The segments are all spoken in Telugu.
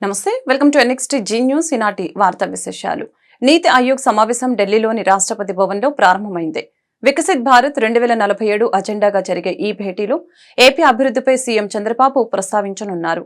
నమస్తే welcome to NXT Zee News ఈనాటి వార్తా విశేషాలు. నీతి ఆయోగ్ సమావేశం ఢిల్లీలోని రాష్ట్రపతి భవన్లో ప్రారంభమైంది. వికసిత్ భారత్ 2047 అజెండాగా జరిగే ఈ భేటీలో ఏపీ అభివృద్ధిపై సీఎం చంద్రబాబు ప్రస్తావించనున్నారు.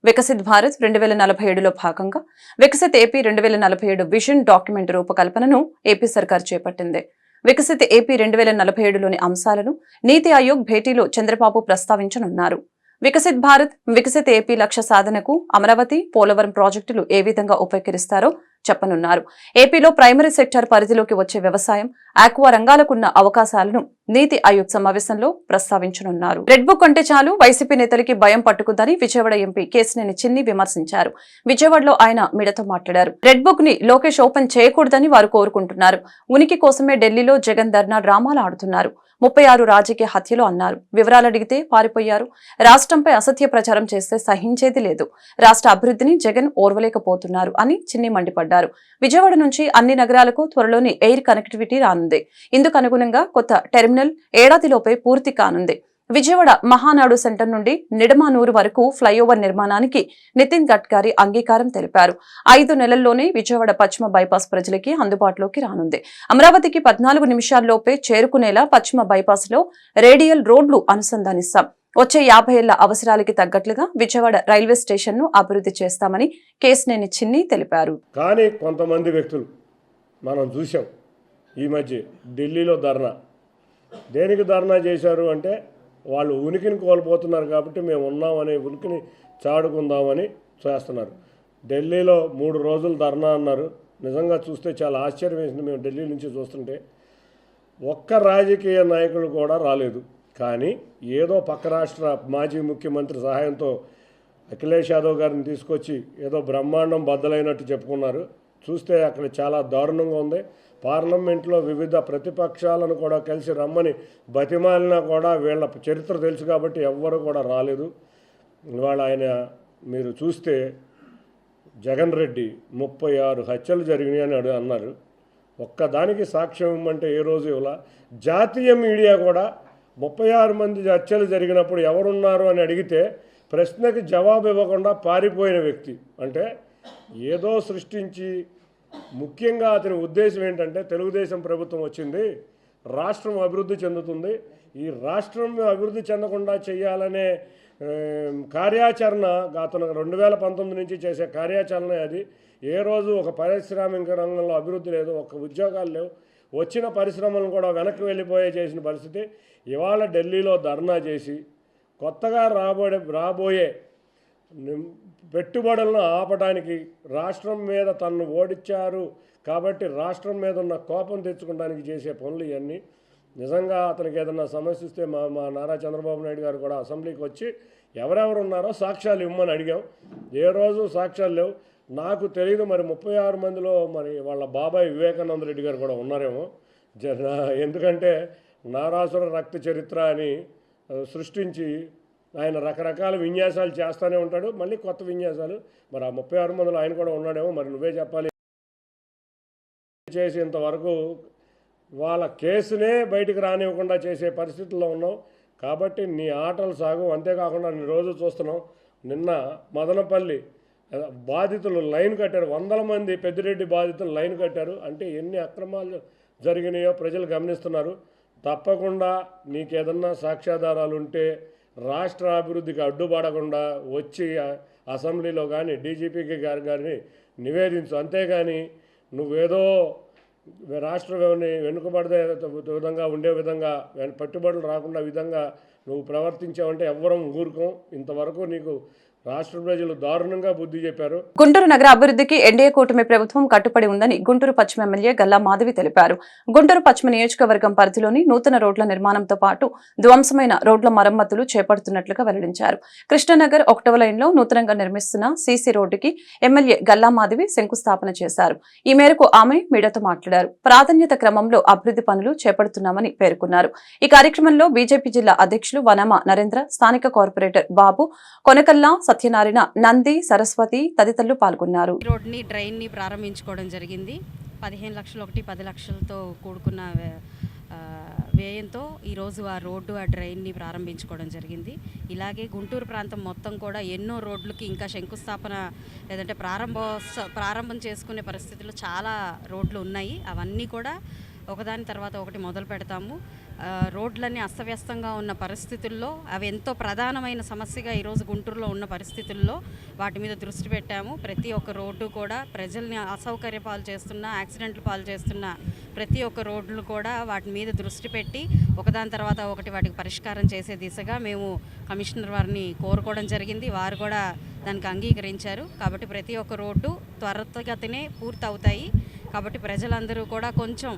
వికసిత్ భారత్ 2047లో భాగంగా వికసిత్ ఏపీ 2047 విజన్ డాక్యుమెంట్ రూపకల్పనను ఏపీ సర్కార్ చేపట్టింది. వికసిత్ ఏపీ 2047లోని అంశాలను నీతి ఆయోగ్ భేటీలో చంద్రబాబు ప్రస్తావించనున్నారు. వికసిత్ భారత్ వికసిత్ ఏపీ లక్ష్య సాధనకు అమరావతి పోలవరం ప్రాజెక్టులు ఏ విధంగా ఉపకరిస్తారో చెప్పనున్నారు. ఏపీలో ప్రైమరీ సెక్టార్ పరిధిలోకి వచ్చే వ్యవసాయం, ఆక్వా రంగాలకున్న అవకాశాలను నీతి ఆయోగ్ సమావేశంలో ప్రస్తావించనున్నారు. రెడ్ బుక్ అంటే చాలు వైసీపీ నేతలకి భయం పట్టుకుందని విజయవాడ ఎంపీ కేశినేని చిన్ని విమర్శించారు. విజయవాడలో ఆయన మీడియాతో మాట్లాడారు. రెడ్ బుక్ ని లోకేష్ ఓపెన్ చేయకూడదని వారు కోరుకుంటున్నారు. ఉనికి కోసమే ఢిల్లీలో జగన్ ధర్నా డ్రామాలు ఆడుతున్నారు. 36 రాజకీయ హత్యలు అన్నారు. వివరాలు అడిగితే పారిపోయారు. రాష్ట్రంపై అసత్య ప్రచారం చేస్తే సహించేది లేదు. రాష్ట్ర అభివృద్ధిని జగన్ ఓర్వలేకపోతున్నారు అని చిన్ని మండిపడ్డారు. విజయవాడ నుంచి అన్ని నగరాలకు త్వరలోని ఎయిర్ కనెక్టివిటీ రానుంది. ఇందుకు అనుగుణంగా కొత్త టెర్మినల్ ఏడాదిలోపే పూర్తి కానుంది. విజయవాడ మహానాడు సెంటర్ నుండి నిడమానూరు వరకు ఫ్లైఓవర్ నిర్మాణానికి నితిన్ గడ్కరీ అంగీకారం తెలిపారు. 5 నెలల్లోనే విజయవాడ పశ్చిమ బైపాస్ ప్రజలకి అందుబాటులోకి రానుంది. అమరావతికి 14 నిమిషాల్లోపే చేరుకునేలా పశ్చిమ బైపాస్ లో రేడియల్ రోడ్లు అనుసంధానిస్తాం. వచ్చే 50 ఏళ్ల అవసరాలకి తగ్గట్లుగా విజయవాడ రైల్వే స్టేషన్ ను అభివృద్ధి చేస్తామని కేశినేని చిన్ని తెలిపారు. కానీ కొంతమంది వ్యక్తులు మనం చూసాం ఈ మధ్య ఢిల్లీలో ధర్నా. దేనికి ధర్నా చేశారు అంటే వాళ్ళు ఉనికిని కోల్పోతున్నారు కాబట్టి మేము ఉన్నామని ఉనికిని చాడుకుందామని చేస్తున్నారు. ఢిల్లీలో 3 రోజులు ధర్నా అన్నారు. నిజంగా చూస్తే చాలా ఆశ్చర్యం వేసింది. మేము ఢిల్లీ నుంచి చూస్తుంటే ఒక్క రాజకీయ నాయకులు కూడా రాలేదు. కానీ ఏదో పక్క రాష్ట్ర మాజీ ముఖ్యమంత్రి సహాయంతో అఖిలేష్ యాదవ్ గారిని తీసుకొచ్చి ఏదో బ్రహ్మాండం బద్దలైనట్టు చెప్పుకున్నారు. చూస్తే అక్కడ చాలా దారుణంగా ఉంది. పార్లమెంట్లో వివిధ ప్రతిపక్షాలను కూడా కలిసి రమ్మని బతిమాలినా కూడా వీళ్ళ చరిత్ర తెలుసు కాబట్టి ఎవ్వరు కూడా రాలేదు. ఇవాళ ఆయన మీరు చూస్తే జగన్ రెడ్డి 36 హత్యలు జరిగినాయని అన్నారు. ఒక్కదానికి సాక్ష్యం ఇవ్వమంటే ఏ రోజు ఇవ్వాల. జాతీయ మీడియా కూడా 36 మంది హత్యలు జరిగినప్పుడు ఎవరున్నారు అని అడిగితే ప్రశ్నకి జవాబు ఇవ్వకుండా పారిపోయిన వ్యక్తి. అంటే ఏదో సృష్టించి, ముఖ్యంగా అతని ఉద్దేశం ఏంటంటే తెలుగుదేశం ప్రభుత్వం వచ్చింది, రాష్ట్రం అభివృద్ధి చెందుతుంది, ఈ రాష్ట్రం అభివృద్ధి చెందకుండా చేయాలనే కార్యాచరణ అతను 2019 నుంచి చేసే కార్యాచరణ అది. ఏ రోజు ఒక పారిశ్రామిక రంగంలో అభివృద్ధి లేదు, ఒక ఉద్యోగాలు లేవు, వచ్చిన పరిశ్రమలను కూడా వెనక్కి వెళ్ళిపోయే చేసిన పరిస్థితి. ఇవాళ ఢిల్లీలో ధర్నా చేసి కొత్తగా రాబోయే పెట్టుబడులను ఆపడానికి, రాష్ట్రం మీద తనను ఓడించారు కాబట్టి రాష్ట్రం మీద ఉన్న కోపం తెచ్చుకోవడానికి చేసే పనులు ఇవన్నీ. నిజంగా అతనికి ఏదన్నా సమస్య ఇస్తే మా నారా చంద్రబాబు నాయుడు గారు కూడా అసెంబ్లీకి వచ్చి ఎవరెవరు ఉన్నారో సాక్ష్యాలు ఇవ్వమని అడిగాం. ఏ రోజు సాక్ష్యాలు లేవు. నాకు తెలియదు మరి 36 మందిలో మరి వాళ్ళ బాబాయ్ వివేకానంద రెడ్డి గారు కూడా ఉన్నారేమో. ఎందుకంటే నారాసుర రక్త చరిత్ర అని సృష్టించి ఆయన రకరకాల విన్యాసాలు చేస్తూనే ఉంటాడు, మళ్ళీ కొత్త విన్యాసాలు. మరి ఆ 36 మందిలో ఆయన కూడా ఉన్నాడేమో, మరి నువ్వే చెప్పాలి. చేసేంతవరకు వాళ్ళ కేసునే బయటికి రానివ్వకుండా చేసే పరిస్థితుల్లో ఉన్నాం. కాబట్టి నీ ఆటలు సాగు. అంతేకాకుండా నీ రోజు చూస్తున్నాం. నిన్న మదనపల్లి బాధితులు లైన్ కట్టారు. 100 మంది పెద్దిరెడ్డి బాధితులు లైన్ కట్టారు. అంటే ఎన్ని అక్రమాలు జరిగినాయో ప్రజలు గమనిస్తున్నారు. తప్పకుండా నీకేదన్నా సాక్ష్యాధారాలు ఉంటే రాష్ట్ర అభివృద్ధికి అడ్డుపడకుండా వచ్చి అసెంబ్లీలో కానీ డీజీపీకి గారిని నివేదించు. అంతేగాని నువ్వేదో రాష్ట్ర వెనుకబడే విధంగా ఉండే విధంగా పెట్టుబడులు రాకుండా విధంగా నువ్వు ప్రవర్తించావంటే ఎవ్వరం ఊరుకోం. ఇంతవరకు నీకు రాష్ట్ర ప్రజలు దారుణంగా బుద్ధి చెప్పారు. గుంటూరు నగర అభివృద్ధికి ఎన్డీఏ కూటమి ప్రభుత్వం కట్టుబడి ఉందని గుంటూరు పశ్చిమ ఎమ్మెల్యే గల్లా మాధవి తెలిపారు. గుంటూరు పశ్చిమ నియోజకవర్గం పరిధిలోని నూతన రోడ్ల నిర్మాణంతో పాటు ధ్వంసమైన రోడ్ల మరమ్మతులు చేపడుతున్నట్లుగా వెల్లడించారు. కృష్ణనగర్ 1వ లైన్లో నూతనంగా నిర్మిస్తున్న సీసీ రోడ్డుకి ఎమ్మెల్యే గల్లా మాధవి శంకుస్థాపన చేశారు. ఈ మేరకు ఆమె మీడియాతో మాట్లాడారు. ప్రాధాన్యత క్రమంలో అభివృద్ధి పనులు చేపడుతున్నామని పేర్కొన్నారు. ఈ కార్యక్రమంలో బీజేపీ జిల్లా అధ్యక్షులు వనమ నరేంద్ర, స్థానిక కార్పొరేటర్ బాబు, కొనకల్లా సత్యనారాయణ, నంది, సరస్వతి తదితరులు పాల్గొన్నారు. రోడ్ని డ్రైన్ ని ప్రారంభించుకోవడం జరిగింది. 15 లక్షలు 10 లక్షలతో కూడుకున్న వ్యయంతో ఈరోజు ఆ రోడ్డు ఆ డ్రైన్ని ప్రారంభించుకోవడం జరిగింది. ఇలాగే గుంటూరు ప్రాంతం మొత్తం కూడా ఎన్నో రోడ్లకి ఇంకా శంకుస్థాపన లేదంటే ప్రారంభం చేసుకునే పరిస్థితుల్లో చాలా రోడ్లు ఉన్నాయి. అవన్నీ కూడా ఒకదాని తర్వాత ఒకటి మొదలు పెడతాము. రోడ్లన్నీ అస్తవ్యస్తంగా ఉన్న పరిస్థితుల్లో అవి ఎంతో ప్రధానమైన సమస్యగా ఈరోజు గుంటూరులో ఉన్న పరిస్థితుల్లో వాటి మీద దృష్టి పెట్టాము. ప్రతి ఒక్క రోడ్డు కూడా ప్రజల్ని అసౌకర్య పాలు చేస్తున్న, యాక్సిడెంట్లు పాలు చేస్తున్న ప్రతి ఒక్క రోడ్లు కూడా వాటి మీద దృష్టి పెట్టి ఒకదాని తర్వాత ఒకటి వాటికి పరిష్కారం చేసే దిశగా మేము కమిషనర్ వారిని కోరుకోవడం జరిగింది. వారు కూడా దానికి అంగీకరించారు. కాబట్టి ప్రతి ఒక్క రోడ్డు త్వరితగతినే పూర్తి అవుతాయి. కాబట్టి ప్రజలందరూ కూడా కొంచెం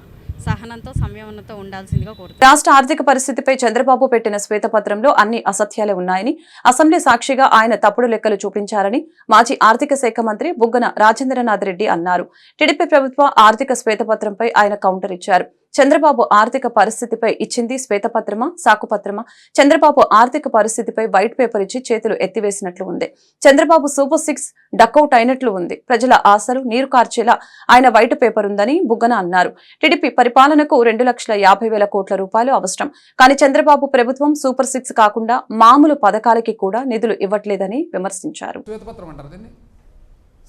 సహనంతో సంయమనంతో ఉండాల్సిందిగా కోరుతున్నారు. రాష్ట్ర ఆర్థిక పరిస్థితిపై చంద్రబాబు పెట్టిన శ్వేతపత్రంలో అన్ని అసత్యాలే ఉన్నాయని, అసెంబ్లీ సాక్షిగా ఆయన తప్పుడు లెక్కలు చూపించారని మాజీ ఆర్థిక శాఖ మంత్రి బుగ్గన రాజేంద్రనాథ్ రెడ్డి అన్నారు. టీడీపీ ప్రభుత్వ ఆర్థిక శ్వేతపత్రంపై ఆయన కౌంటర్ ఇచ్చారు. చంద్రబాబు ఆర్థిక పరిస్థితిపై ఇచ్చింది శ్వేతపత్రమా, సాకుపత్రమా? చంద్రబాబు ఆర్థిక పరిస్థితిపై వైట్ పేపర్ ఇచ్చి చేతులు ఎత్తివేసినట్లు ఉంది. చంద్రబాబు సూపర్ 6 డకౌట్ అయినట్లు ఉంది. ప్రజల ఆశలు నీరు కార్చేలా ఆయన వైట్ పేపర్ ఉందని బుగ్గన అన్నారు. టీడీపీ పరిపాలనకు 2,50,000 కోట్ల రూపాయలు అవసరం. కానీ చంద్రబాబు ప్రభుత్వం సూపర్ 6 కాకుండా మామూలు పథకాలకి కూడా నిధులు ఇవ్వట్లేదని విమర్శించారు. శ్వేతపత్రం అంటారు, దీన్ని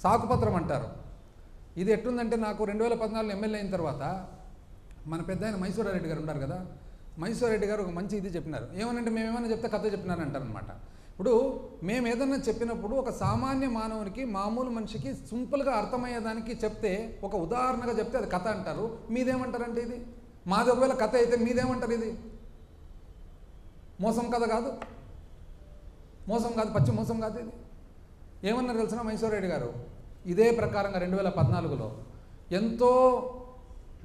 సాకుపత్రం అంటారు. ఇది ఎట్లుందంటే, నాకు 2014 ఎమ్మెల్యే అయిన తర్వాత మన పెద్ద ఆయన మైసూరారెడ్డి గారు ఉన్నారు కదా, మైసూరారెడ్డి గారు ఒక మంచి ఇది చెప్పినారు. ఏమనంటే, మేమేమైనా చెప్తే కథ చెప్పినారంటారనమాట. ఇప్పుడు మేము ఏదన్నా చెప్పినప్పుడు ఒక సామాన్య మానవునికి, మామూలు మనిషికి సింపుల్గా అర్థమయ్యేదానికి చెప్తే, ఒక ఉదాహరణగా చెప్తే అది కథ అంటారు. మీదేమంటారంటే ఇది మాది ఒకవేళ కథ అయితే మీదేమంటారు? ఇది మోసం కథ కాదు, మోసం కాదు, పచ్చి మోసం కాదు. ఇది ఏమన్నారు తెలిసిన మైసూరారెడ్డి గారు, ఇదే ప్రకారంగా 2014లో ఎంతో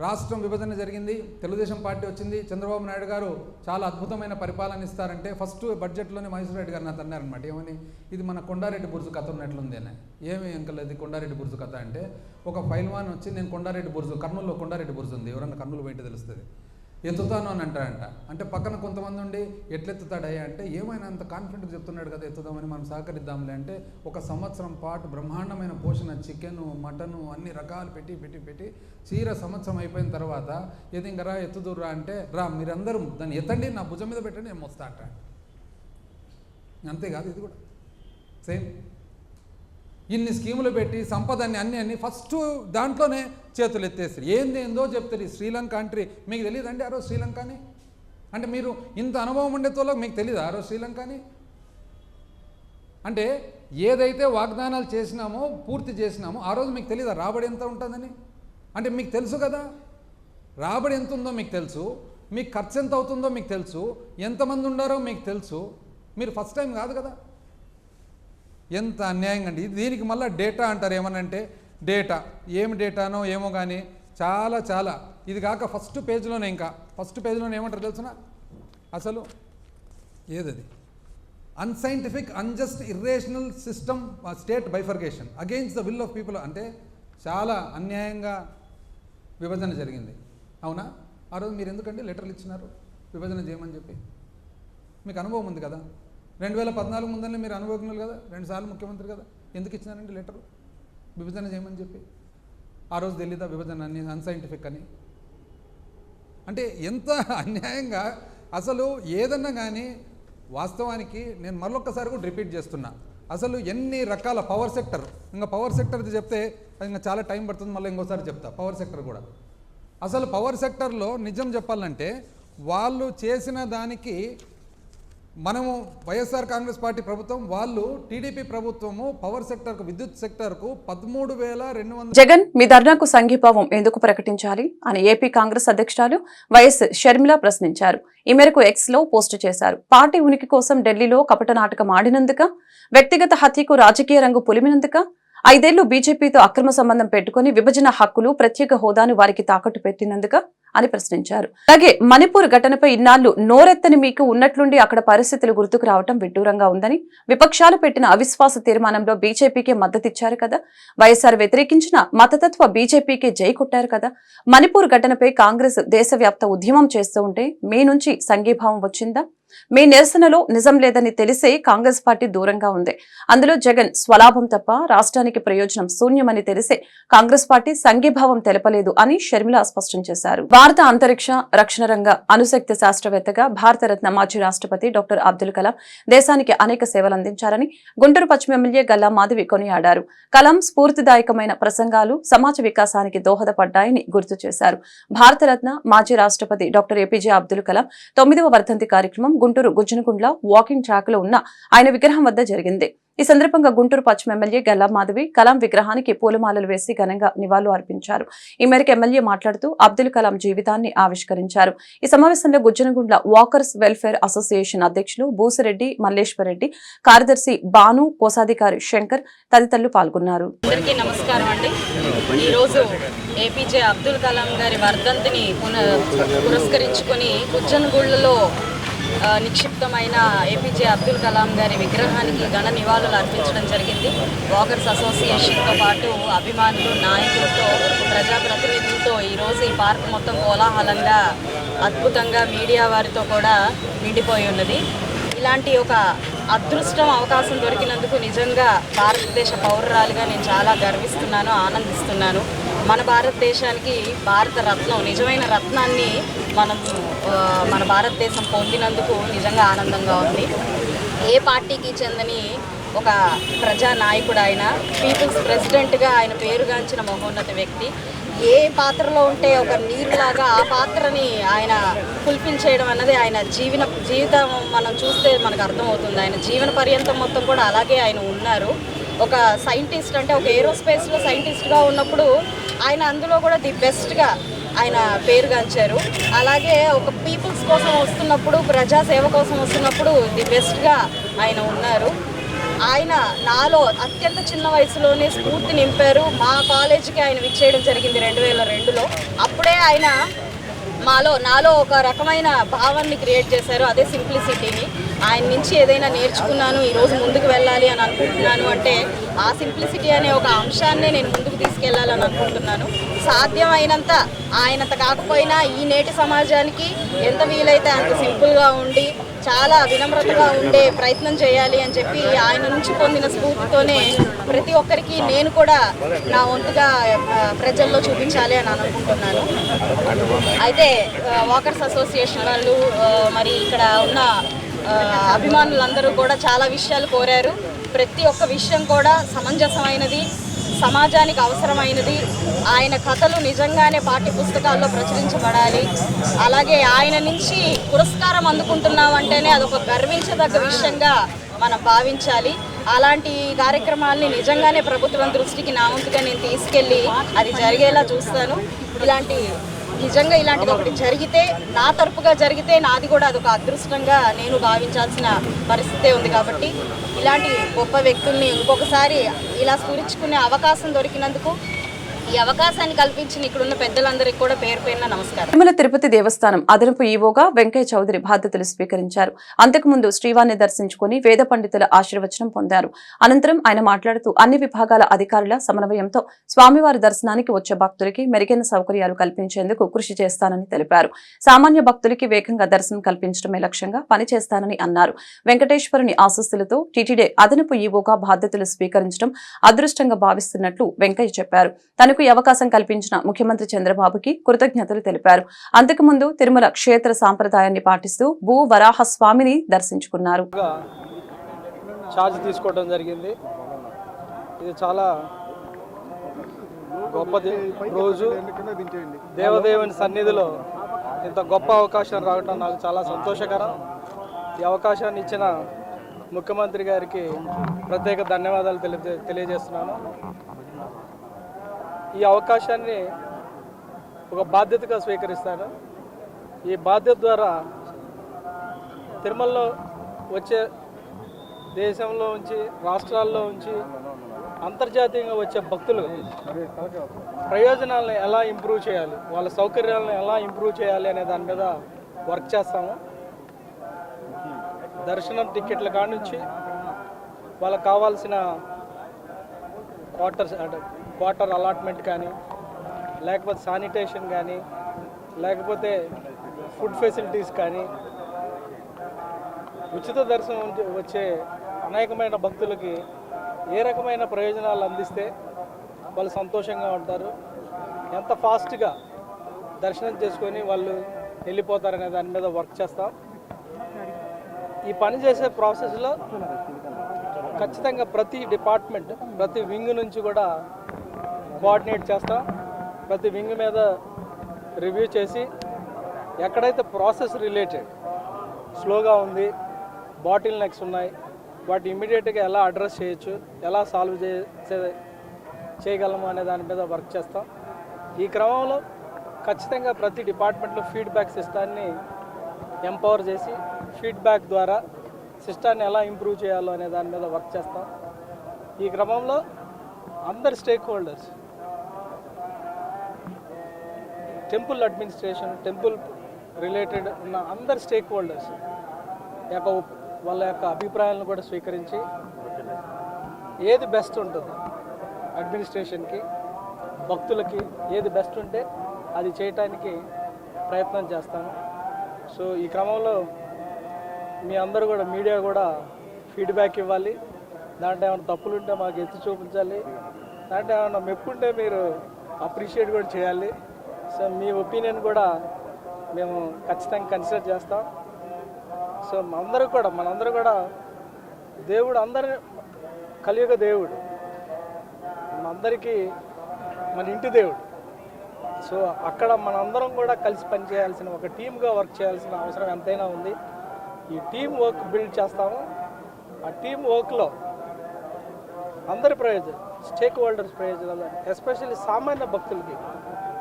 రాష్ట్రం విభజన జరిగింది, తెలుగుదేశం పార్టీ వచ్చింది, చంద్రబాబు నాయుడు గారు చాలా అద్భుతమైన పరిపాలన ఇస్తారంటే ఫస్ట్ బడ్జెట్లోనే మైసూరారెడ్డి గారు నాతో అన్నారనమాట. ఏమని, ఇది మన కొండారెడ్డి బుర్జు కథ ఉన్నట్లుంది అని. ఏమి అంకల్ అది కొండారెడ్డి బుర్జు కథ అంటే, ఒక ఫైల్వాన్ వచ్చి నేను కొండారెడ్డి బుర్జు, కర్నూలులో కొండారెడ్డి బుర్జు ఉంది, ఎవరన్నా కర్నూలు పోయింటే తెలుస్తుంది, ఎత్తుతాను అని అంటాడంట. అంటే పక్కన కొంతమంది ఉండి ఎట్లెత్తుతాడయ్యా అంటే, ఏమైనా అంత కాన్ఫిడెంట్గా చెప్తున్నాడు కదా ఎత్తుదామని మనం సహకరిద్దాంలే అంటే, 1 సంవత్సరం పాటు బ్రహ్మాండమైన పోషణ, చికెను, మటను అన్ని రకాలు పెట్టి చీర సంవత్సరం అయిపోయిన తర్వాత ఏది ఇంకా రా ఎత్తుదురా అంటే, రా మీరందరూ దాన్ని ఎత్తండి, నా భుజం మీద పెట్టండి, నేను మోస్తా అంట. అంతేకాదు ఇది కూడా సేమ్. ఇన్ని స్కీములు పెట్టి సంపదని అన్ని ఫస్ట్ దాంట్లోనే చేతులు ఎత్తేస్తారు. ఏందో చెప్తారు. శ్రీలంక కంట్రీ మీకు తెలియదండి ఆ రోజు శ్రీలంకని? అంటే మీరు ఇంత అనుభవం ఉండేతోలో మీకు తెలియదు ఆ రోజు శ్రీలంకని? అంటే ఏదైతే వాగ్దానాలు చేసినామో, పూర్తి చేసినామో ఆ రోజు మీకు తెలియదా రాబడి ఎంత ఉంటుందని? అంటే మీకు తెలుసు కదా, రాబడి ఎంత ఉందో మీకు తెలుసు, మీకు ఖర్చు ఎంత అవుతుందో మీకు తెలుసు, ఎంతమంది ఉండారో మీకు తెలుసు. మీరు ఫస్ట్ టైం కాదు కదా. ఎంత అన్యాయంగా అండి. దీనికి మళ్ళీ డేటా అంటారు. ఏమనంటే డేటా, ఏమి డేటానో ఏమో కానీ చాలా ఇది కాక ఫస్ట్ పేజ్లోనే ఏమంటారు తెలుసునా? అసలు ఏదది, unscientific, unjust, irrational system state bifurcation against the will of people. అంటే చాలా అన్యాయంగా విభజన జరిగింది. అవునా? ఆ రోజు మీరు ఎందుకంటే లెటర్లు ఇచ్చినారు విభజన చేయమని చెప్పి? మీకు అనుభవం ఉంది కదా, 2014 ముందరనే మీరు అనుభవజ్ఞులు కదా, 2 సార్లు ముఖ్యమంత్రి కదా, ఎందుకు ఇచ్చినారండి లెటరు విభజన చేయమని చెప్పి? ఆ రోజు తెలీదా విభజన అని అన్సైంటిఫిక్ అని? అంటే ఎంత అన్యాయంగా అసలు ఏదన్నా కానీ. వాస్తవానికి నేను మరొకసారి కూడా రిపీట్ చేస్తున్నా, అసలు ఎన్ని రకాల పవర్ సెక్టర్, ఇంకా పవర్ సెక్టర్ది చెప్తే ఇంకా చాలా టైం పడుతుంది, మళ్ళీ ఇంకోసారి చెప్తా. పవర్ సెక్టర్ కూడా అసలు పవర్ సెక్టర్లో నిజం చెప్పాలంటే వాళ్ళు చేసిన దానికి మనము వైఎస్ఆర్ కాంగ్రెస్ పార్టీ ప్రభుత్వం, వాళ్ళు టీడీపీ ప్రభుత్వము పవర్ సెక్టర్కు, విద్యుత్ సెక్టర్కు 13,200. జగన్ మీ ధర్నాకు సంఘీభావం ఎందుకు ప్రకటించాలి అని ఏపీ కాంగ్రెస్ అధ్యక్షురాలు వైఎస్ షర్మిల ప్రశ్నించారు. ఈ మేరకు ఎక్స్ లో పోస్టు చేశారు. పార్టీ ఉనికి కోసం ఢిల్లీలో కపట నాటకం ఆడినందుక, వ్యక్తిగత హత్యకు రాజకీయ రంగు పులిమినందుక, 5 ఏళ్లు బీజేపీతో అక్రమ సంబంధం పెట్టుకుని విభజన హక్కులు, ప్రత్యేక హోదాను వారికి తాకట్టు పెట్టినందుక అని ప్రశ్నించారు. అలాగే మణిపూర్ ఘటనపై ఇన్నాళ్లు నోరెత్తని మీకు ఉన్నట్లుండి అక్కడ పరిస్థితులు గుర్తుకు రావడం విడ్డూరంగా ఉందని, విపక్షాలు పెట్టిన అవిశ్వాస తీర్మానంలో బీజేపీకే మద్దతిచ్చారు కదా, వైఎస్ఆర్ వ్యతిరేకించిన మతతత్వ బీజేపీకే జై కొట్టారు కదా, మణిపూర్ ఘటనపై కాంగ్రెస్ దేశవ్యాప్త ఉద్యమం చేస్తూ ఉంటే మీ నుంచి సంఘీభావం వచ్చిందా? మీ నిరసనలో నిజం లేదని తెలిసే కాంగ్రెస్ పార్టీ దూరంగా ఉంది. అందులో జగన్ స్వలాభం తప్ప రాష్ట్రానికి ప్రయోజనం శూన్యమని తెలిసే కాంగ్రెస్ పార్టీ సంఘీభావం తెలపలేదు అని షర్మిల స్పష్టం చేశారు. భారత అంతరిక్ష రక్షణ రంగ అణుశక్తి శాస్త్రవేత్తగా భారతరత్న మాజీ రాష్ట్రపతి డాక్టర్ అబ్దుల్ కలాం దేశానికి అనేక సేవలు అందించారని గుంటూరు పశ్చిమ ఎమ్మెల్యే గల్లా మాధవి కొనియాడారు. కలాం స్ఫూర్తిదాయకమైన ప్రసంగాలు సమాజ వికాసానికి దోహదపడ్డాయని గుర్తు చేశారు. భారతరత్న మాజీ రాష్ట్రపతి డాక్టర్ ఏపీజే అబ్దుల్ కలాం 9వ వర్ధంతి కార్యక్రమం గుంటూరు గుజ్జనగుండ్ల వాకింగ్ ట్రాక్ లో ఉన్న ఆయన విగ్రహం వద్ద జరిగింది. ఈ సందర్భంగా గుంటూరు పశ్చిమ ఎమ్మెల్యే గల్లా మాధవి కలాం విగ్రహానికి పూలమాలలు వేసి ఘనంగా నివాళులు అర్పించారు. ఈ మేరకు ఎమ్మెల్యే మాట్లాడుతూ అబ్దుల్ కలాం జీవితాన్ని ఆవిష్కరించారు. ఈ సమావేశంలో గుజ్జనగుండ్ల వాకర్స్ వెల్ఫేర్ అసోసియేషన్ అధ్యక్షులు బూసిరెడ్డి మల్లేశ్వరరెడ్డి, కార్యదర్శి బాను, కోశాధికారి శంకర్ తదితరులు పాల్గొన్నారు. అందరికీ నమస్కారం అండి. ఈరోజు ఏపీజే అబ్దుల్ కలాం గారి వర్ధంతిని పురస్కరించుకొని గుజ్జనగుండ్లలో నిక్షిప్తమైన ఏపీజే అబ్దుల్ కలాం గారి విగ్రహానికి ఘన నివాళులు అర్పించడం జరిగింది. వాకర్స్ అసోసియేషన్తో పాటు అభిమానులు, నాయకులతో, ప్రజాప్రతినిధులతో ఈరోజు ఈ పార్క్ మొత్తం కోలాహలంగా, అద్భుతంగా మీడియా వారితో కూడా నిండిపోయి ఉన్నది. ఇలాంటి ఒక అదృష్టం, అవకాశం దొరికినందుకు నిజంగా భారతదేశ పౌరురాలుగా నేను చాలా గర్విస్తున్నాను, ఆనందిస్తున్నాను. మన భారతదేశానికి భారత రత్నం, నిజమైన రత్నాన్ని మన భారతదేశం పొందినందుకు నిజంగా ఆనందంగా ఉంది. ఏ పార్టీకి చెందని ఒక ప్రజానాయకుడు ఆయన, పీపుల్స్ ప్రెసిడెంట్గా ఆయన పేరుగాంచిన మహోన్నత వ్యక్తి. ఏ పాత్రలో ఉంటే ఒక నీరులాగా ఆ పాత్రని ఆయన ఫుల్ఫిల్ చేయడం అన్నది ఆయన జీవితం మనం చూస్తే మనకు అర్థమవుతుంది. ఆయన జీవన పర్యంతం మొత్తం కూడా అలాగే ఆయన ఉన్నారు. ఒక సైంటిస్ట్, అంటే ఒక ఏరోస్పేస్లో సైంటిస్ట్గా ఉన్నప్పుడు ఆయన అందులో కూడా ది బెస్ట్గా ఆయన పేరుగాంచారు. అలాగే ఒక పీపుల్స్ కోసం వస్తున్నప్పుడు, ప్రజాసేవ కోసం వస్తున్నప్పుడు ది బెస్ట్గా ఆయన ఉన్నారు. ఆయన నాలో అత్యంత చిన్న వయసులోనే స్ఫూర్తి నింపారు. మా కాలేజీకి ఆయన విచ్చేయడం జరిగింది 2002లో. అప్పుడే ఆయన నాలో ఒక రకమైన భావాన్ని క్రియేట్ చేశారు, అదే సింప్లిసిటీని. ఆయన నుంచి ఏదైనా నేర్చుకున్నాను, ఈరోజు ముందుకు వెళ్ళాలి అని అనుకుంటున్నాను అంటే ఆ సింప్లిసిటీ అనే ఒక అంశాన్నే నేను ముందుకు తీసుకెళ్లాలని అనుకుంటున్నాను. సాధ్యమైనంత ఆయనంత కాకపోయినా ఈ నేటి సమాజానికి ఎంత వీలైతే అంత సింపుల్గా ఉండి చాలా వినమ్రతగా ఉండే ప్రయత్నం చేయాలి అని చెప్పి ఆయన నుంచి పొందిన స్ఫూర్తితోనే ప్రతి ఒక్కరికి నేను కూడా నా వంతుగా ప్రజల్లో చూపించాలి అని అనుకుంటున్నాను. అయితే వాకర్స్ అసోసియేషన్ వాళ్ళు, మరి ఇక్కడ ఉన్న అభిమానులందరూ కూడా చాలా విషయాలు కోరారు. ప్రతి ఒక్క విషయం కూడా సమంజసమైనది, సమాజానికి అవసరమైనది. ఆయన కథలు నిజంగానే పాఠ్య పుస్తకాల్లో ప్రచురించబడాలి. అలాగే ఆయన నుంచి పురస్కారం అందుకుంటున్నామంటేనే అదొక గర్వించదగ్గ విషయంగా మనం భావించాలి. అలాంటి కార్యక్రమాల్ని నిజంగానే ప్రభుత్వం దృష్టికి నా వంతుగా నేను తీసుకెళ్ళి అది జరిగేలా చూస్తాను. నిజంగా ఇలాంటిది ఒకటి జరిగితే, నా తరపుగా జరిగితే నాది కూడా అదొక అదృష్టంగా నేను భావించాల్సిన పరిస్థితే ఉంది. కాబట్టి ఇలాంటి గొప్ప వ్యక్తుల్ని ఇంకొకసారి ఇలా స్మరించుకునే అవకాశం దొరికినందుకు, ఈ అవకాశాన్ని కల్పించిన ఇక్కడున్న పెద్దలందరికీ కూడా పేరు పేరున నమస్కారం. తిరుమల తిరుపతి దేవస్థానం అదనపు ఈవోగా వెంకయ్య చౌదరి బాధ్యతలు స్వీకరించారు. అంతకుముందు శ్రీవారిని దర్శించుకుని వేద పండితుల ఆశీర్వచనం పొందారు. అనంతరం ఆయన మాట్లాడుతూ అన్ని విభాగాల అధికారుల సమన్వయంతో స్వామివారి దర్శనానికి వచ్చే భక్తులకి మెరుగైన సౌకర్యాలు కల్పించేందుకు కృషి చేస్తానని తెలిపారు. సామాన్య భక్తులకి వేగంగా దర్శనం కల్పించడమే లక్ష్యంగా పనిచేస్తానని అన్నారు. వెంకటేశ్వరుని ఆశీస్సులతో టీటీడీ అదనపు ఈవోగా బాధ్యతలు స్వీకరించడం అదృష్టంగా భావిస్తున్నట్లు వెంకయ్య చెప్పారు. తనకు ఈ అవకాశం కల్పించిన ముఖ్యమంత్రి చంద్రబాబుకి కృతజ్ఞతలు తెలిపారు. అంతకుముందు తిరుమల క్షేత్ర సాంప్రదాయాన్ని పాటిస్తూ భూ వరాహ స్వామిని దర్శించుకున్నారు. ఛార్జ్ తీసుకోవడం జరిగింది. ఇది చాలా గొప్పది రోజు. దేవదేవుని సన్నిధిలో ఇంత గొప్ప అవకాశం రావడం నాకు చాలా సంతోషకరం. ఈ అవకాశాన్ని ఇచ్చిన ముఖ్యమంత్రి గారికి ప్రత్యేక ధన్యవాదాలు తెలియజేస్తున్నాను. ఈ అవకాశాన్ని ఒక బాధ్యతగా స్వీకరిస్తాను. ఈ బాధ్యత ద్వారా తిరుమలలో వచ్చే దేశంలో ఉంచి, రాష్ట్రాల్లో ఉంచి, అంతర్జాతీయంగా వచ్చే భక్తులు ప్రయోజనాలను ఎలా ఇంప్రూవ్ చేయాలి, వాళ్ళ సౌకర్యాలను ఎలా ఇంప్రూవ్ చేయాలి అనే దాని మీద వర్క్ చేస్తాము. దర్శనం టికెట్ల కాడ నుంచి వాళ్ళకి కావాల్సిన క్వార్టర్ అలాట్మెంట్ కానీ, లేకపోతే శానిటేషన్ కానీ, లేకపోతే ఫుడ్ ఫెసిలిటీస్ కానీ, ఉచిత దర్శనం వచ్చే అనేకమైన భక్తులకి ఏ రకమైన ప్రయోజనాలు అందిస్తే వాళ్ళు సంతోషంగా ఉంటారు, ఎంత ఫాస్ట్గా దర్శనం చేసుకొని వాళ్ళు వెళ్ళిపోతారనే దాని మీద వర్క్ చేస్తాం. ఈ పని చేసే ప్రాసెస్లో ఖచ్చితంగా ప్రతి డిపార్ట్మెంట్, ప్రతి వింగ్ నుంచి కూడా కోఆర్డినేట్ చేస్తాం. ప్రతి వింగ్ మీద రివ్యూ చేసి ఎక్కడైతే ప్రాసెస్ రిలేటెడ్ స్లోగా ఉంది, బాటిల్ నెక్స్ ఉన్నాయి, వాటి ఇమ్మీడియట్గా ఎలా అడ్రస్ చేయొచ్చు, ఎలా సాల్వ్ చేయగలము అనే దాని మీద వర్క్ చేస్తాం. ఈ క్రమంలో ఖచ్చితంగా ప్రతి డిపార్ట్మెంట్లో ఫీడ్బ్యాక్ సిస్టాన్ని ఎంపవర్ చేసి ఫీడ్బ్యాక్ ద్వారా సిస్టాన్ని ఎలా ఇంప్రూవ్ చేయాలో అనే దాని మీద వర్క్ చేస్తాం. ఈ క్రమంలో అందరు stake holders, temple administration, temple related ఉన్న అందరు స్టేక్ హోల్డర్స్ వాళ్ళ యొక్క అభిప్రాయాలను కూడా స్వీకరించి ఏది బెస్ట్ ఉంటుందో అడ్మినిస్ట్రేషన్కి, భక్తులకి ఏది బెస్ట్ ఉంటే అది చేయటానికి ప్రయత్నం చేస్తాను. సో ఈ క్రమంలో మీ అందరూ కూడా, మీడియా కూడా ఫీడ్బ్యాక్ ఇవ్వాలి. దాంట్లో ఏమైనా తప్పులు ఉంటే మాకు ఎత్తి చూపించాలి, దాంట్లో ఏమైనా మెప్పుంటే మీరు అప్రిషియేట్ కూడా చేయాలి. సో మీ ఒపీనియన్ కూడా మేము ఖచ్చితంగా కన్సిడర్ చేస్తాం. సో మనందరూ కూడా దేవుడు, అందరి కలియుగ దేవుడు, మనందరికీ మన ఇంటి దేవుడు. సో అక్కడ మనందరం కూడా కలిసి పనిచేయాల్సిన, ఒక టీమ్గా వర్క్ చేయాల్సిన అవసరం ఎంతైనా ఉంది. ఈ టీమ్ వర్క్ బిల్డ్ చేస్తాము. ఆ టీమ్ వర్క్లో అందరి ప్రయోజనం, స్టేక్ హోల్డర్స్ ప్రయోజనాలు, ఎస్పెషల్లీ సామాన్య భక్తులకి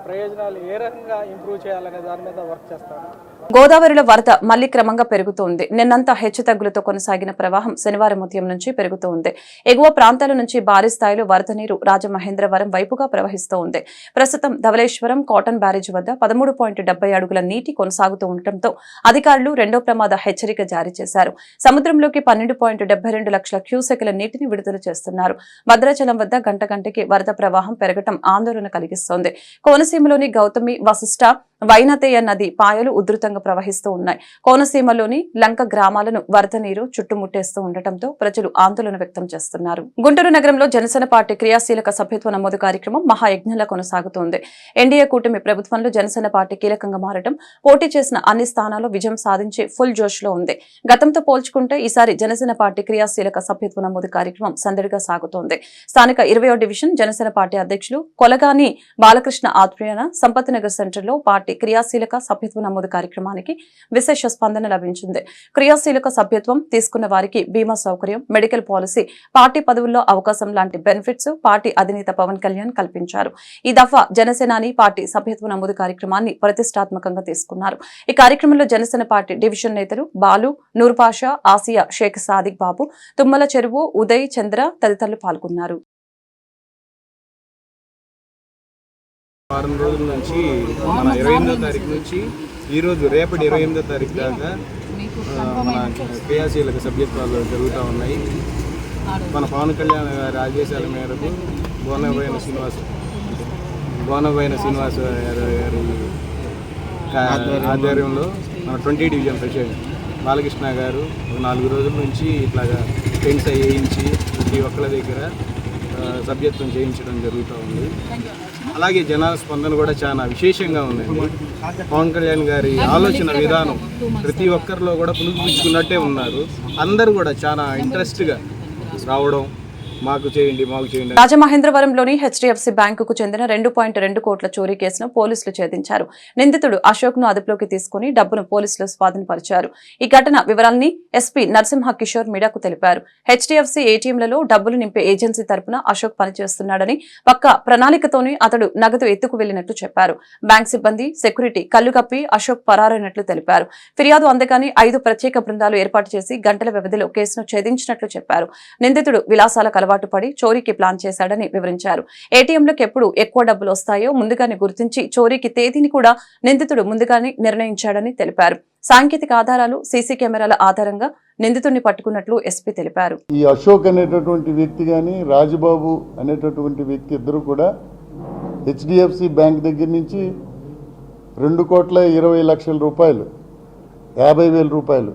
ప్రయోజనాలు ఏ రకంగా ఇంప్రూవ్ చేయాలనే దాని మీద వర్క్ చేస్తాను. గోదావరిలో వరద మళ్లీ క్రమంగా పెరుగుతోంది. నిన్నంతా హెచ్చుతగ్గులతో కొనసాగిన ప్రవాహం శనివారం ఉదయం నుంచి పెరుగుతోంది. ఎగువ ప్రాంతాల నుంచి భారీ స్థాయిలో వరద నీరు రాజమహేంద్రవరం వైపుగా ప్రవహిస్తూ ఉంది. ప్రస్తుతం ధవళేశ్వరం కాటన్ బ్యారేజ్ వద్ద 13.70 అడుగుల నీటి కొనసాగుతూ ఉండటంతో అధికారులు రెండో ప్రమాద హెచ్చరిక జారీ చేశారు. సముద్రంలోకి 12.72 లక్షల క్యూసెక్ల నీటిని విడుదల చేస్తున్నారు. భద్రాచలం వద్ద గంటకి వరద ప్రవాహం పెరగటం ఆందోళన కలిగిస్తోంది. కోనసీమలోని గౌతమి, వశిష్ట, వైనతేయ నది పాయలు ఉధృతంగా ప్రవహిస్తూ ఉన్నాయి. కోనసీమలోని లంక గ్రామాలను వరద నీరు చుట్టుముట్టేస్తూ ఉండటంతో ప్రజలు ఆందోళన వ్యక్తం చేస్తున్నారు. గుంటూరు నగరంలో జనసేన పార్టీ క్రియాశీలక సభ్యత్వ నమోదు కార్యక్రమం మహాయజ్ఞంలా కొనసాగుతోంది. ఎన్డీఏ కూటమి ప్రభుత్వంలో జనసేన పార్టీ కీలకంగా మారడం, పోటీ చేసిన అన్ని స్థానాల్లో విజయం సాధించి ఫుల్ జోష్ లో ఉంది. గతంతో పోల్చుకుంటే ఈసారి జనసేన పార్టీ క్రియాశీలక సభ్యత్వ నమోదు కార్యక్రమం సందడిగా సాగుతోంది. స్థానిక 20వ డివిజన్ జనసేన పార్టీ అధ్యక్షులు కొలగాని బాలకృష్ణ ఆధ్వర్యాన సంపత్ నగర్ సెంటర్లో పార్టీ క్రియాశీలక సభ్యత్వ నమోదు కార్యక్రమానికి విశేష స్పందన లభించింది. క్రియాశీలక సభ్యత్వం తీసుకున్న వారికి బీమా సౌకర్యం, మెడికల్ పాలసీ, పార్టీ పదవుల్లో అవకాశం లాంటి బెనిఫిట్స్ పార్టీ అధినేత పవన్ కళ్యాణ్ కల్పించారు. ఈ దఫా జనసేనాని పార్టీ సభ్యత్వ నమోదు కార్యక్రమాన్ని ప్రతిష్టాత్మకంగా తీసుకున్నారు. ఈ కార్యక్రమంలో జనసేన పార్టీ డివిజన్ నేతలు బాలు, నూర్పాషా, ఆసియా, షేక్ సాదిక్ బాబు, తుమ్మల చెరువు, ఉదయ్, చంద్ర తదితరులు పాల్గొన్నారు. వారం రోజుల నుంచి మన 28వ తారీఖు నుంచి ఈరోజు రేపటి 28వ తారీఖు దాకా మన క్రియాశీలక సభ్యత్వాలు జరుగుతూ ఉన్నాయి. మన పవన్ కళ్యాణ్ గారి ఆదేశాల మేరకు బోనబోయిన శ్రీనివాస్ గారి ఆధ్వర్యంలో మన 20 డివిజన్ ప్రెసిడెంట్ బాలకృష్ణ గారు 4 రోజుల నుంచి ఇట్లాగా టెంట్స్ వేయించి ప్రతి ఒక్కరి దగ్గర సభ్యత్వం చేయించడం జరుగుతూ ఉంది. అలాగే జనాల స్పందన కూడా చాలా విశేషంగా ఉందండి. పవన్ కళ్యాణ్ గారి ఆలోచన విధానం ప్రతి ఒక్కరిలో కూడా పుణుకుపుచ్చుకున్నట్టే ఉన్నారు. అందరూ కూడా చాలా ఇంట్రెస్ట్గా రావడం, మాకు చేయండి. రాజమహేంద్రవరంలోని హెచ్డిఎఫ్సి బ్యాంకుకు చెందిన 2.2 కోట్ల చోరీ కేసును పోలీసులు ఛేదించారు. నిందితుడు అశోక్ ను అదుపులోకి తీసుకుని డబ్బును పోలీసులు స్వాధీనపరిచారు. ఈ ఘటన వివరాల్ని ఎస్పీ నరసింహ కిషోర్ మీడియాకు తెలిపారు. హెచ్డిఎఫ్సి ఏటీఎంలలో డబ్బులు నింపే ఏజెన్సీ తరపున అశోక్ పనిచేస్తున్నాడని, పక్క ప్రణాళికతోనే అతడు నగదు ఎత్తుకు వెళ్లినట్లు చెప్పారు. బ్యాంక్ సిబ్బంది, సెక్యూరిటీ కళ్లుగప్పి అశోక్ పరారైనట్లు తెలిపారు. ఫిర్యాదు అందగానే 5 ప్రత్యేక బృందాలు ఏర్పాటు చేసి గంటల వ్యవధిలో కేసును ఛేదించినట్లు చెప్పారు. నిందితుడు విలాసాలకు అలవాటు పడి చోరీకి ప్లాన్ చేశాడని వివరించారు. ఏటీఎంలకు ఎప్పుడు ఎక్కువ డబ్బులు వస్తాయో ముందుగానే గుర్తించి చోరీకి తేదీని కూడా నిందితుడు ముందుగానే నిర్ణయించాడని తెలిపారు. సాంకేతిక ఆధారాలు, సీసీ కెమెరాల ఆధారంగా నిందితుడిని పట్టుకున్నట్లు ఎస్పీ తెలిపారు. ఈ అశోక్ అనేటటువంటి వ్యక్తి కానీ రాజుబాబు అనేటటువంటి వ్యక్తి ఇద్దరు కూడా హెచ్డిఎఫ్సి బ్యాంక్ దగ్గర నుంచి 2,20,00,000 రూపాయలు, 50,000 రూపాయలు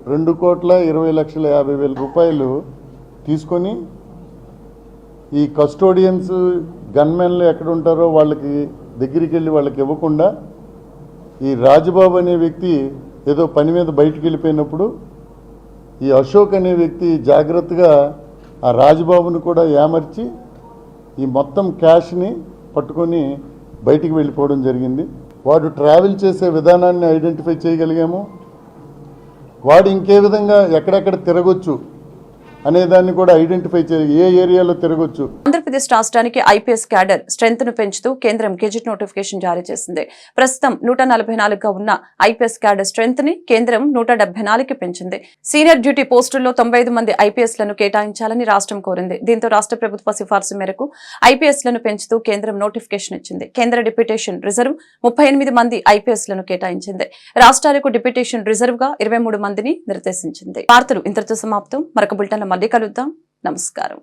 2,20,50,000 రూపాయలు తీసుకొని ఈ కస్టోడియన్స్ గన్మెన్లు ఎక్కడ ఉంటారో వాళ్ళకి దగ్గరికి వెళ్ళి వాళ్ళకి ఇవ్వకుండా ఈ రాజబాబు అనే వ్యక్తి ఏదో పని మీద బయటికి వెళ్ళిపోయినప్పుడు ఈ అశోక్ అనే వ్యక్తి జాగ్రత్తగా ఆ రాజబాబును కూడా ఏమర్చి ఈ మొత్తం క్యాష్ని పట్టుకొని బయటికి వెళ్ళిపోవడం జరిగింది. వాడు ట్రావెల్ చేసే విధానాన్ని ఐడెంటిఫై చేయగలిగాము. వాడు ఇంకే విధంగా ఎక్కడెక్కడ తిరగొచ్చు అనేదాన్ని కూడా ఐడెంటిఫై చేయాలి, ఏ ఏరియాలో తిరగొచ్చు. ఆంధ్రప్రదేశ్ రాష్ట్రానికి ఐపీఎస్ క్యాడర్ స్ట్రెంత్ ను పెంచుతూ కేంద్రం గెజిట్ నోటిఫికేషన్ జారీ చేసింది. ప్రస్తుతం 144గా ఉన్న ఐపీఎస్ క్యాడర్ స్ట్రెంత్ ని కేంద్రం 174కి పెంచింది. సీనియర్ డ్యూటీ పోస్టుల్లో 95 మంది ఐపీఎస్ లను కేటాయించాలని రాష్ట్రం కోరింది. దీంతో రాష్ట్ర ప్రభుత్వ సిఫార్సు మేరకు ఐపీఎస్ లను పెంచుతూ కేంద్రం నోటిఫికేషన్ ఇచ్చింది. కేంద్ర డిప్యూటేషన్ రిజర్వ్ 38 మంది ఐపీఎస్ లను కేటాయించింది. రాష్ట్రాలకు డిప్యూటేషన్ రిజర్వ్ గా 23 మందిని నిర్దేశించింది. వార్తలు ఇంతటితో సమాప్తం. మరొక బులెటిన్ మళ్ళీ కలుద్దాం. నమస్కారం.